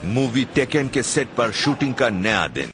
Movie taken के set पर shooting का नया दिन।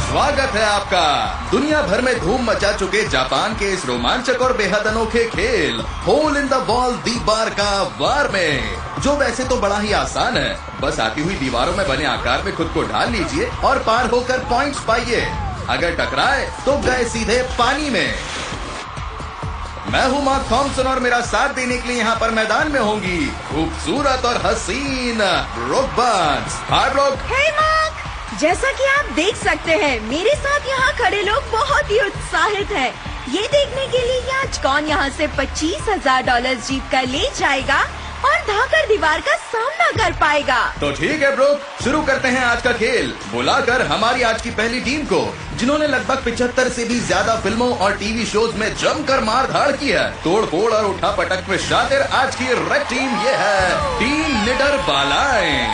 स्वागत है आपका दुनिया भर में धूम मचा चुके जापान के इस रोमांचक और बेहद अनोखे खेल होल इन द वॉल दीवार का वार में, जो वैसे तो बड़ा ही आसान है। बस आती हुई दीवारों में बने आकार में खुद को ढाल लीजिए और पार होकर पॉइंट्स पाइए। अगर टकराए तो गए सीधे पानी में। मैं हूँ मार्क थॉम्सन और मेरा साथ देने के लिए यहाँ पर मैदान में होंगी खूबसूरत और हसीन ब्रुक बर्न्स। हाय ब्रुक। हे मार्क, जैसा कि आप देख सकते हैं मेरे साथ यहाँ खड़े लोग बहुत ही उत्साहित हैं। ये देखने के लिए कि आज कौन यहाँ से $25,000 जीत कर ले जाएगा और धाकर दीवार का सामना कर पाएगा। तो ठीक है ब्रुक, शुरू करते हैं आज का खेल। बुलाकर हमारी आज की पहली टीम को, जिन्होंने लगभग 75 से भी ज्यादा फिल्मों और टीवी शोज में जमकर मार धाड़ की है, तोड़ फोड़ और उठा पटक में शातिर। आज की रेड टीम ये है टीम निडर बालाएं।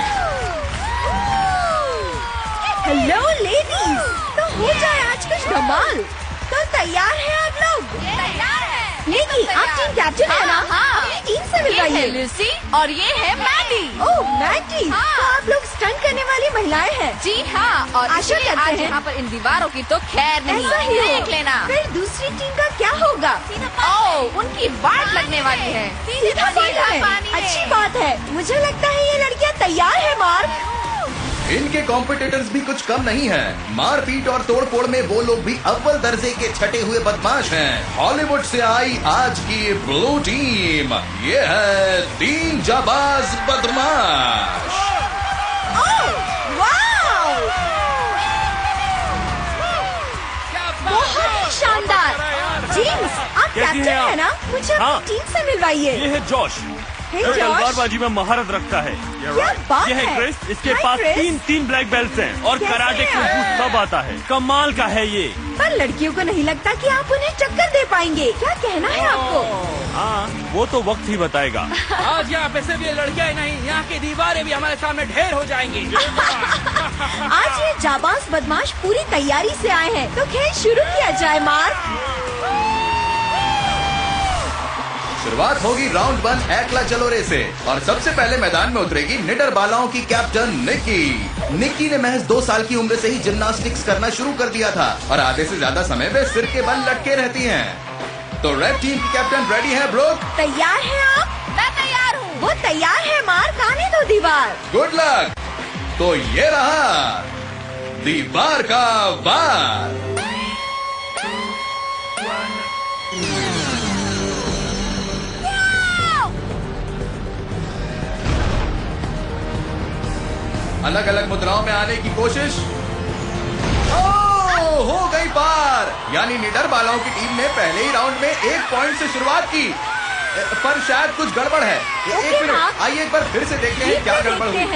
हेलो लेडीज, तो हो जाए आज कुछ धमाल। तो तैयार हैं आप लोग? तैयार है। लेकिन आप टीम कैप्टन है ना? हाँ। अपनी टीम से ये है मिलवाइए। लूसी और ये है मैडी। ओह मैडी, हाँ। तो आप लोग स्टंट करने वाली महिलाएं हैं। जी हाँ, और आशा इसलिए करते आज हैं यहाँ पर इन दीवारों की तो खैर नहीं। ऐसा ही हो। देख लेना। फिर दूसरी टीम का क्या होगा? ओह, उनकी बाट लगने वाली है। सीधा पानी है। अच्छी बात है। मुझे लगता है ये लड़कियाँ तैयार है मार्क। इनके कॉम्पिटिटर्स भी कुछ कम नहीं हैं। मारपीट और तोड़फोड़ में वो लोग भी अव्वल दर्जे के छटे हुए बदमाश हैं। हॉलीवुड से आई आज की ब्लू टीम ये है 3 जाबाज बदमाश। ओह, वाव! बहुत ही शानदार। जेम्स, आप कैसी कैप्टन हैं आप? है ना? मुझे हाँ। अपनी टीम से मिलवाइए। ये है जॉश, हे जो जॉश, तलवारबाजी में महारत रखता है। क्या बात ये है है? क्रिस, इसके हाय पास क्रिस। तीन ब्लैक बेल्ट्स हैं और कैसे कराटे हैं कुंफू सब आता है। कमाल का है ये। पर लड़कियों को नहीं लगता कि आप उन्हें टक्कर दे पाएंगे। क्या कहना है आपको? हाँ, वो तो वक्त ही बताएगा। आज यहाँ पे सिर्फ ये लड़कियां ही नहीं, यहाँ की दीवारें भी हमारे सामने ढेर हो जाएंगी। आज ये जाबाज बदमाश पूरी तैयारी से आए हैं, तो खेल शुरू किया जाए मार्क। शुरुआत होगी राउंड 1 एकला चलोरे से और सबसे पहले मैदान में उतरेगी निडर बालाओं की कैप्टन निक्की। निक्की ने महज 2 साल की उम्र से ही जिम्नास्टिक्स करना शुरू कर दिया था और आधे से ज्यादा समय वे सिर के बल लटके रहती हैं। तो रेड टीम की कैप्टन रेडी है ब्रुक? तैयार हैं आप? मैं तैयार हूँ। वो तैयार है मार्क, आने दो दीवार। Good luck. तो ये रहा दीवार का वार। अलग अलग मुद्राओं में आने की कोशिश। हो गई पार। यानी निडर बालाओं की टीम ने पहले ही राउंड में 1 पॉइंट से शुरुआत की, पर शायद कुछ गड़बड़ है। एक मिनट, आइए एक बार फिर से देखते हैं क्या गड़बड़ हुई।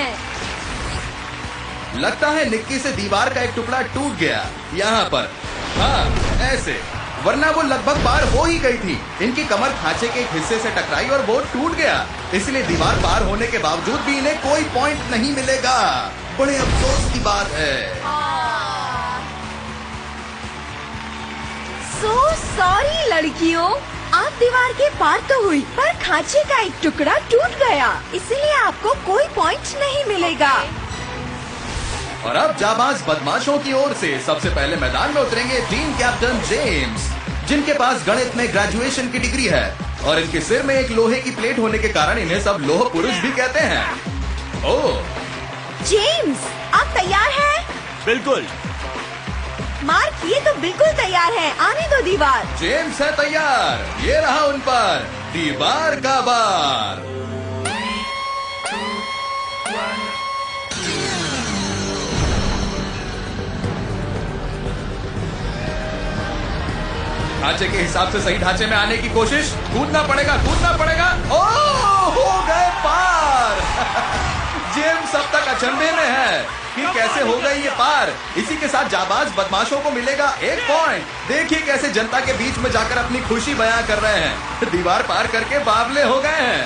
लगता है निक्की से दीवार का एक टुकड़ा टूट गया यहाँ पर। हाँ, ऐसे, वरना वो लगभग पार हो ही गई थी। इनकी कमर खांचे के एक हिस्से से टकराई और वो टूट गया, इसलिए दीवार पार होने के बावजूद भी इन्हें कोई पॉइंट नहीं मिलेगा। बड़े अफसोस की बात है। सो सॉरी लड़कियों, आप दीवार के पार तो हुई, पर खांचे का एक टुकड़ा टूट गया, इसलिए आपको कोई पॉइंट नहीं मिलेगा। और अब जाबाज बदमाशों की ओर से सबसे पहले मैदान में उतरेंगे टीम कैप्टन जेम्स, जिनके पास गणित में ग्रेजुएशन की डिग्री है और इनके सिर में एक लोहे की प्लेट होने के कारण इन्हें सब लोह पुरुष भी कहते हैं। ओह जेम्स, आप तैयार हैं? बिल्कुल। मार्क, ये तो बिल्कुल तैयार है, आने दो दीवार। जेम्स है तैयार। ये रहा उन पर दीवार का वार। ढांचे के हिसाब से सही ढांचे में आने की कोशिश। कूदना पड़ेगा, कूदना पड़ेगा। ओह, हो गए पार। जेम्स अब तक अचंभे में है कि कैसे हो गई ये पार। इसी के साथ जाबाज बदमाशों को मिलेगा 1 पॉइंट। देखिए कैसे जनता के बीच में जाकर अपनी खुशी बयां कर रहे हैं। दीवार पार करके बावले हो गए हैं।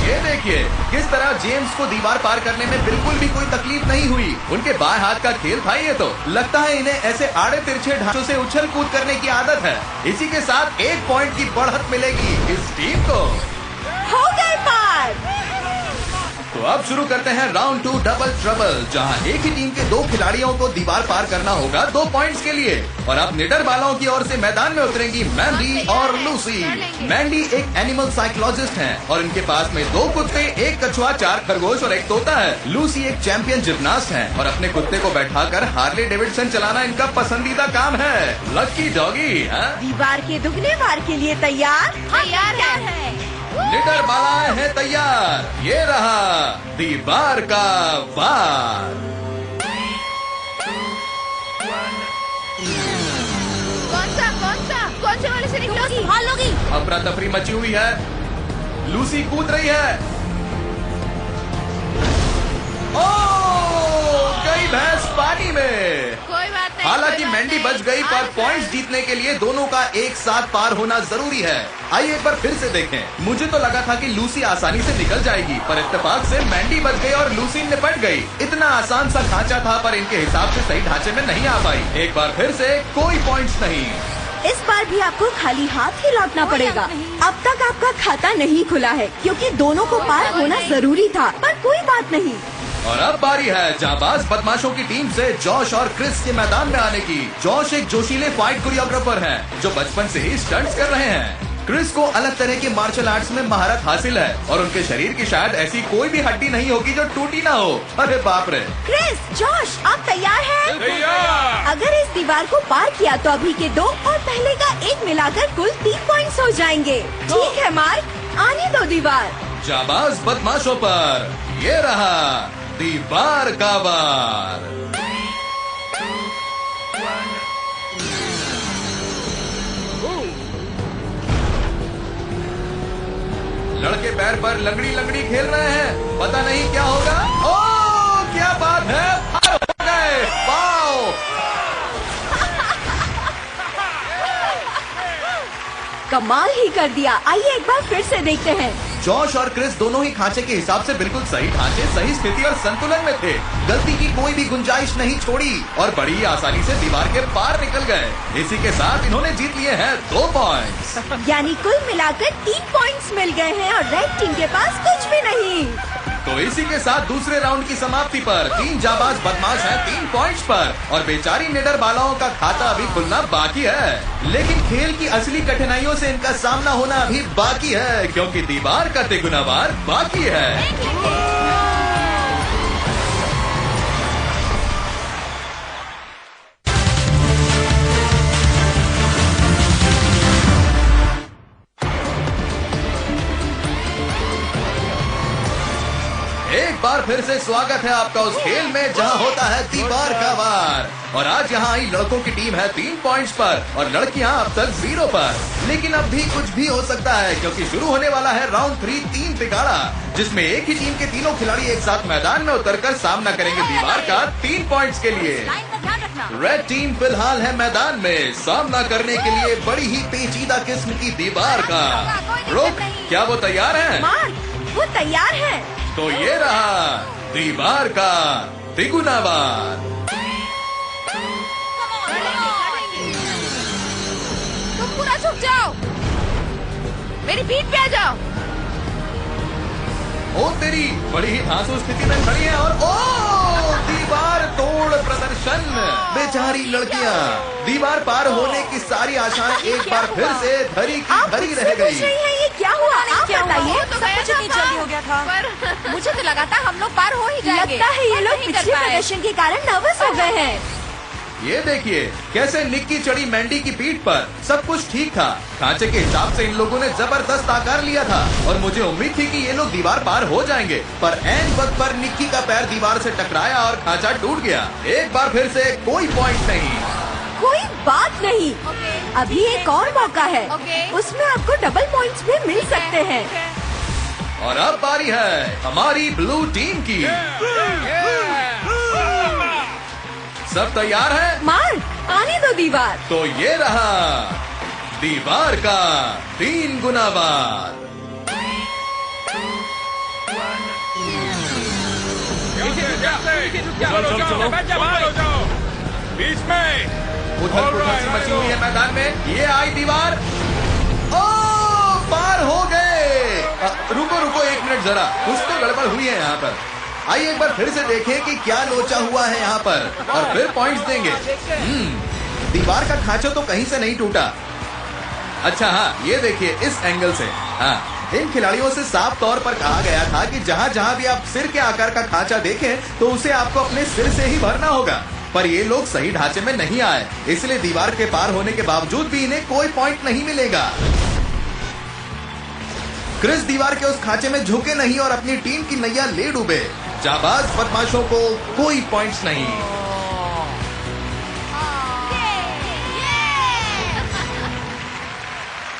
ये देखिए किस तरह जेम्स को दीवार पार करने में बिल्कुल भी कोई तकलीफ नहीं हुई। उनके बाएं हाथ का खेल था ये तो। लगता है इन्हें ऐसे आड़े तिरछे ढांचों से उछल कूद करने की आदत है। इसी के साथ 1 पॉइंट की बढ़त मिलेगी इस टीम को। हो गए पार। तो अब शुरू करते हैं राउंड 2 डबल ट्रबल, जहां एक ही टीम के 2 खिलाड़ियों को दीवार पार करना होगा 2 पॉइंट्स के लिए। और अब निडर बालों की ओर से मैदान में उतरेंगी मैंडी और लूसी। मैंडी एक एनिमल साइकोलॉजिस्ट हैं और इनके पास में 2 कुत्ते, 1 कछुआ, 4 खरगोश और 1 तोता है। लूसी एक चैंपियन जिम्नास्ट हैं और अपने कुत्ते को बैठाकर हार्ले डेविडसन चलाना इनका पसंदीदा काम है। Lucky doggy. दीवार के दुगने वार के लिए तैयार? तैयार है। निडर बालाएं हैं तैयार। ये रहा दीवार का वार। कौन से वाले से निकलोगी? भालोगी। अफरा तफरी मची हुई है। लूसी कूद रही है। ओह, गई भैंस पानी में। कोई बात नहीं। हालांकि मैंडी बच गई, पर पॉइंट्स जीतने के लिए दोनों का एक साथ पार होना जरूरी है। आइए एक बार फिर से देखें। मुझे तो लगा था कि लूसी आसानी से निकल जाएगी, पर इत्तेफाक से मैंडी बच गई और लूसी निपट गई। इतना आसान सा ढांचा था, पर इनके हिसाब से सही ढांचे में नहीं आ पाई। एक बार फिर से कोई पॉइंट्स नहीं। इस बार भी आपको खाली हाथ ही लौटना पड़ेगा। अब तक आपका खाता नहीं खुला है, क्योंकि दोनों को पार होना जरूरी था, पर कोई बात नहीं। और अब बारी है जाबाज बदमाशों की टीम से जॉश और क्रिस के मैदान में आने की। जॉश एक जोशीले फाइट कोरियोग्राफर हैं, जो बचपन से ही स्टंट्स कर रहे हैं। क्रिस को अलग तरह के मार्शल आर्ट्स में महारत हासिल है और उनके शरीर की शायद ऐसी कोई भी हड्डी नहीं होगी जो टूटी ना हो। अरे बाप रे। क्रिस, जॉश, आप तैयार हैं? तैयार। अगर इस दीवार को पार किया तो अभी के 2 और पहले का 1 मिलाकर कुल 3 पॉइंट्स हो जाएंगे। ठीक है मार्क, आने दो दीवार। जाबाज बदमाशों पर ये रहा दीवार का वार। लड़के पैर पर लंगड़ी लंगड़ी खेल रहे हैं। पता नहीं क्या होगा। ओह, क्या बात है, पार हो गए। वाओ, कमाल ही कर दिया। आइए एक बार फिर से देखते हैं। जॉश और क्रिस दोनों ही खांचे के हिसाब से बिल्कुल सही ढांचे, सही स्थिति और संतुलन में थे। गलती की कोई भी गुंजाइश नहीं छोड़ी और बड़ी आसानी से दीवार के पार निकल गए। इसी के साथ इन्होंने जीत लिए हैं 2 पॉइंट्स। यानी कुल मिलाकर 3 पॉइंट्स मिल गए हैं और रेड टीम के पास कुछ भी नहीं। तो इसी के साथ दूसरे राउंड की समाप्ति पर 3 जाबाज बदमाश हैं 3 पॉइंट्स पर और बेचारी निडर बालाओं का खाता अभी खुलना बाकी है। लेकिन खेल की असली कठिनाइयों से इनका सामना होना अभी बाकी है, क्योंकि दीवार का तिगुना वार बाकी है। एक बार फिर से स्वागत है आपका उस खेल में जहां होता है दीवार का वार। और आज यहाँ आई लड़कों की टीम है 3 पॉइंट्स पर और लड़कियां अब तक 0 पर। लेकिन अब भी कुछ भी हो सकता है, क्योंकि शुरू होने वाला है राउंड 3 3 तिगाड़ा, जिसमें एक ही टीम के तीनों खिलाड़ी एक साथ मैदान में उतरकर सामना करेंगे दीवार का 3 पॉइंट्स के लिए। रेड टीम फिलहाल है मैदान में सामना करने के लिए बड़ी ही पेचीदा किस्म की दीवार का। रुक, क्या वो तैयार है? मार्क, वो तैयार है। तो ये रहा दीवार का तिगुना वार। तुम पूरा झुक जाओ, मेरी पीठ पे आ जाओ। ओ तेरी, बड़ी ही धांसू स्थिति में खड़ी है और ओ दीवार तोड़ प्रदर्शन। बेचारी लड़कियां, दीवार पार होने की सारी आशाएं एक बार फिर से धरी की आप धरी मुझसे रह पूछ गई। रही हैं ये क्या हुआ? आप बताइए। तो गया जल्दी हो गया था, पर मुझे तो लगा था हम लोग पार हो ही जाएंगे। लगता है ये पर लोग नहीं कर पिछले पाए। प्रदर्शन के कारण नर्वस हो गए हैं। ये देखिए कैसे निक्की चढ़ी मैंडी की पीठ पर। सब कुछ ठीक था, खांचे के हिसाब से इन लोगों ने जबरदस्त आकार लिया था और मुझे उम्मीद थी कि ये लोग दीवार पार हो जाएंगे, पर ऐन वक्त पर निक्की का पैर दीवार से टकराया और खांचा टूट गया। एक बार फिर से कोई पॉइंट नहीं। कोई बात नहीं, अभी एक और मौका है, ओके। उसमें आपको डबल पॉइंट्स भी मिल सकते हैं। और अब बारी है हमारी ब्लू टीम की। सब तैयार है? मार, आने दो दीवार। तो ये रहा दीवार का 3 गुना वार। चलो, चलो। बीच में उथल पुथल सी मची हुई है मैदान में। ये आई दीवार। ओ, पार हो गए। रुको रुको 1 मिनट जरा, कुछ तो गड़बड़ हुई है यहाँ पर। आइए एक बार फिर से देखें कि क्या लोचा हुआ है यहाँ पर और फिर पॉइंट्स देंगे। दीवार का खांचा तो कहीं से नहीं टूटा। अच्छा हाँ, ये देखिए इस एंगल से। हाँ, इन खिलाड़ियों से साफ तौर पर कहा गया था कि जहाँ जहाँ भी आप सिर के आकार का खांचा देखें तो उसे आपको अपने सिर से ही भरना होगा। पर ये लोग सही ढांचे में नहीं आए, इसलिए दीवार के पार होने के बावजूद भी इन्हें कोई पॉइंट नहीं मिलेगा। क्रिस दीवार के उस खांचे में झुके नहीं और अपनी टीम की नैया ले डूबे। जाबाज बदमाशों को कोई पॉइंट्स नहीं।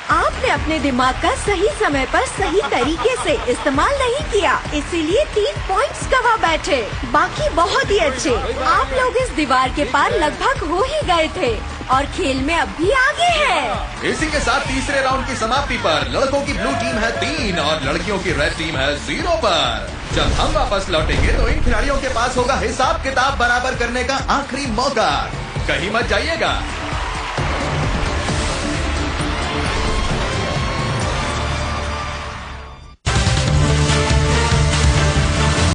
आपने अपने दिमाग का सही समय पर सही तरीके से इस्तेमाल नहीं किया, इसीलिए 3 पॉइंट्स गवा बैठे। बाकी बहुत ही अच्छे। आप लोग इस दीवार के पार लगभग हो ही गए थे और खेल में अब भी आगे हैं। इसी के साथ तीसरे राउंड की समाप्ति पर लड़कों की ब्लू टीम है 3 और लड़कियों की रेड टीम है 0 पर। जब हम वापस लौटेंगे तो इन खिलाड़ियों के पास होगा हिसाब किताब बराबर करने का आखिरी मौका। कहीं मत जाइएगा।